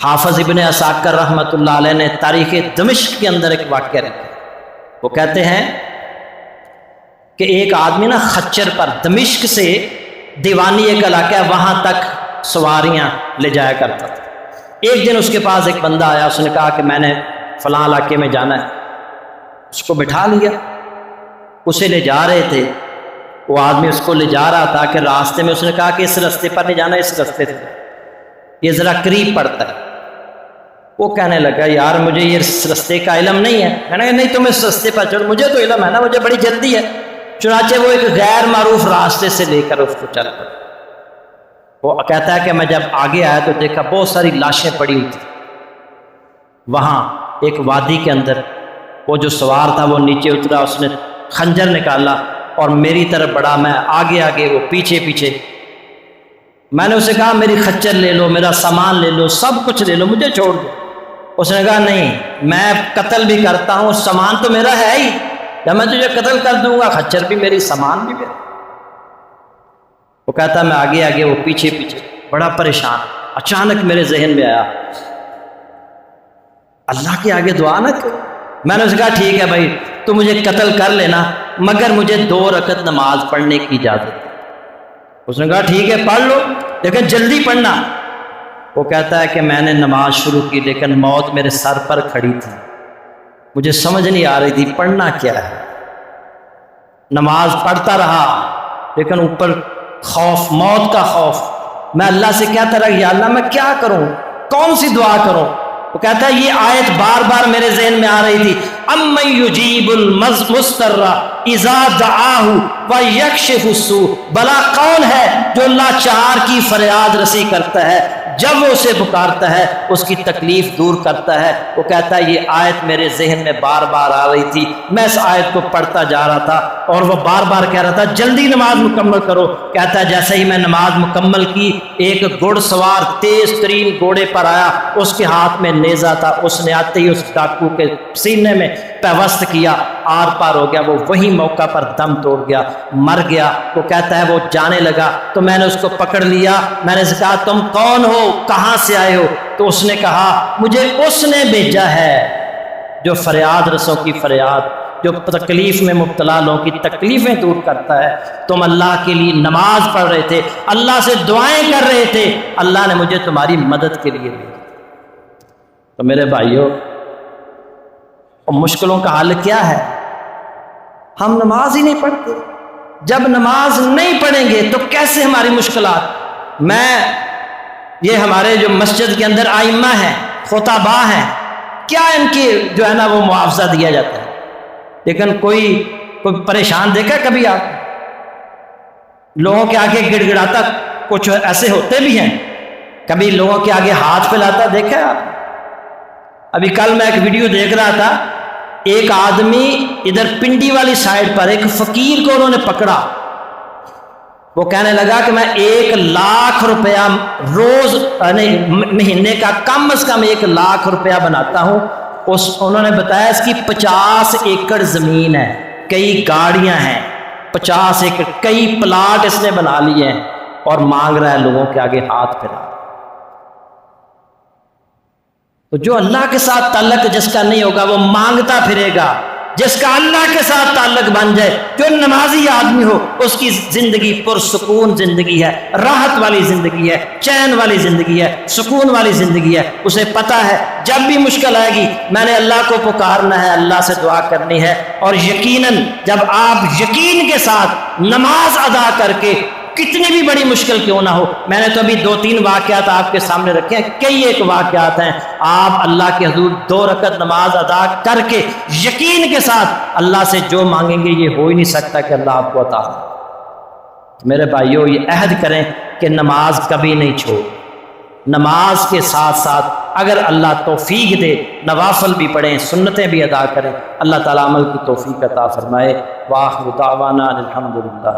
حافظ ابن عساکر رحمۃ اللہ علیہ نے تاریخ دمشق کے اندر ایک واقعہ لکھا۔ وہ کہتے ہیں کہ ایک آدمی نا خچر پر، دمشق سے دیوانی ایک علاقہ ہے، وہاں تک سواریاں لے جایا کرتا تھا۔ ایک دن اس کے پاس ایک بندہ آیا، اس نے کہا کہ میں نے فلاں علاقے میں جانا ہے۔ اس کو بٹھا لیا، اسے لے جا رہے تھے، وہ آدمی اس کو لے جا رہا تھا کہ راستے میں اس نے کہا کہ اس راستے پر نہیں جانا، اس راستے سے یہ ذرا قریب پڑتا ہے۔ وہ کہنے لگا یار مجھے یہ اس راستے کا علم نہیں ہے۔ میں نے کہا نہیں تم اس راستے پر چلو، مجھے تو علم ہے نا، مجھے بڑی جلدی ہے۔ چنانچہ وہ ایک غیر معروف راستے سے لے کر اس کو چل پڑا۔ وہ کہتا ہے کہ میں جب آگے آیا تو دیکھا بہت ساری لاشیں پڑی ہوئی تھیں۔ وہاں ایک وادی کے اندر وہ جو سوار تھا وہ نیچے اترا، اس نے خنجر نکالا اور میری طرف بڑھا، میں آگے آگے، وہ پیچھے پیچھے۔ میں نے اسے کہا میری خچر لے لو، میرا سامان لے لو، سب کچھ لے لو، مجھے چھوڑ دو۔ اس نے کہا نہیں، میں قتل بھی کرتا ہوں، سامان تو میرا ہے ہی، جب میں تجھے قتل کر دوں گا خچر بھی میری، سامان بھی میرا۔ وہ کہتا میں آگے آگے، وہ پیچھے پیچھے، بڑا پریشان۔ اچانک میرے ذہن میں آیا اللہ کے آگے دعا نہ کرو۔ میں نے اسے کہا ٹھیک ہے بھائی تو مجھے قتل کر لینا، مگر مجھے 2 رکعت نماز پڑھنے کی اجازت ہے۔ اس نے کہا ٹھیک ہے پڑھ لو، لیکن جلدی پڑھنا۔ وہ کہتا ہے کہ میں نے نماز شروع کی لیکن موت میرے سر پر کھڑی تھی، مجھے سمجھ نہیں آ رہی تھی پڑھنا کیا ہے۔ نماز پڑھتا رہا لیکن اوپر خوف، موت کا خوف۔ میں اللہ سے کہتا رہا یا اللہ میں کیا کروں، کون سی دعا کروں؟ وہ کہتا ہے یہ آیت بار بار میرے ذہن میں آ رہی تھی، امن یجیب المضطر اذا دعاہ ویکشف السوء، بلا کون ہے جو لاچار کی فریاد رسی کرتا ہے، جب وہ اسے پکارتا ہے اس کی تکلیف دور کرتا ہے۔ وہ کہتا ہے یہ آیت میرے ذہن میں بار بار آ رہی تھی، میں اس آیت کو پڑھتا جا رہا تھا اور وہ بار بار کہہ رہا تھا جلدی نماز مکمل کرو۔ کہتا ہے جیسے ہی میں نماز مکمل کی، ایک گھڑ سوار تیز ترین گھوڑے پر آیا، اس کے ہاتھ میں نیزہ تھا، اس نے آتے ہی اس ڈاکو کے سینے میں پیوست کیا، آر پار ہو گیا، وہ وہی موقع پر دم توڑ گیا، مر گیا۔ وہ کہتا ہے وہ جانے لگا تو میں نے اس کو پکڑ لیا، میں نے کہا تم کون ہو، کہاں سے آئے ہو؟ تو اس نے کہا مجھے اس نے بھیجا ہے جو فریاد رسوں کی فریاد، جو تکلیف میں مبتلا لوگوں کی تکلیفیں دور کرتا ہے۔ تم اللہ کے لیے نماز پڑھ رہے تھے، اللہ سے دعائیں کر رہے تھے، اللہ نے مجھے تمہاری مدد کے لیے بھیجا۔ تو میرے بھائیوں، مشکلوں کا حل کیا ہے؟ ہم نماز ہی نہیں پڑھتے۔ جب نماز نہیں پڑھیں گے تو کیسے ہماری مشکلات؟ یہ ہمارے جو مسجد کے اندر ائمہ ہیں، خطباء ہیں، کیا ان کی جو ہے نا وہ معاوضہ دیا جاتا ہے، لیکن کوئی پریشان دیکھا کبھی آپ؟ لوگوں کے آگے گڑ گڑاتا، کچھ ایسے ہوتے بھی ہیں، کبھی لوگوں کے آگے ہاتھ پھیلاتا دیکھا ہے آپ؟ ابھی کل میں ایک ویڈیو دیکھ رہا تھا، ایک آدمی ادھر پنڈی والی سائڈ پر ایک فقیر کو انہوں نے پکڑا، وہ کہنے لگا کہ میں 1 لاکھ روپیہ روز مہینے کا کم از کم 1 لاکھ روپیہ بناتا ہوں۔ انہوں نے بتایا اس کی 50 ایکڑ زمین ہے، کئی گاڑیاں ہیں، 50 ایکڑ، کئی پلاٹ اس نے بنا لیے ہیں، اور مانگ رہا ہے لوگوں کے آگے ہاتھ پھیلا۔ تو جو اللہ کے ساتھ تعلق جس کا نہیں ہوگا وہ مانگتا پھرے گا، جس کا اللہ کے ساتھ تعلق بن جائے، جو نمازی آدمی ہو، اس کی زندگی پرسکون زندگی ہے، راحت والی زندگی ہے، چین والی زندگی ہے، سکون والی زندگی ہے۔ اسے پتہ ہے جب بھی مشکل آئے گی میں نے اللہ کو پکارنا ہے، اللہ سے دعا کرنی ہے، اور یقیناً جب آپ یقین کے ساتھ نماز ادا کر کے کتنی بھی بڑی مشکل کیوں نہ ہو، میں نے تو ابھی 2-3 واقعات آپ کے سامنے رکھے ہیں، کئی ایک واقعات ہیں، آپ اللہ کے حضور 2 رکعت نماز ادا کر کے یقین کے ساتھ اللہ سے جو مانگیں گے یہ ہو ہی نہیں سکتا کہ اللہ آپ کو عطا ہو۔ میرے بھائیوں، یہ عہد کریں کہ نماز کبھی نہیں چھوڑ، نماز کے ساتھ ساتھ اگر اللہ توفیق دے نوافل بھی پڑھیں، سنتیں بھی ادا کریں، اللہ تعالیٰ عمل کی توفیق عطا فرمائے۔ وآخر دعوانا الحمدللہ۔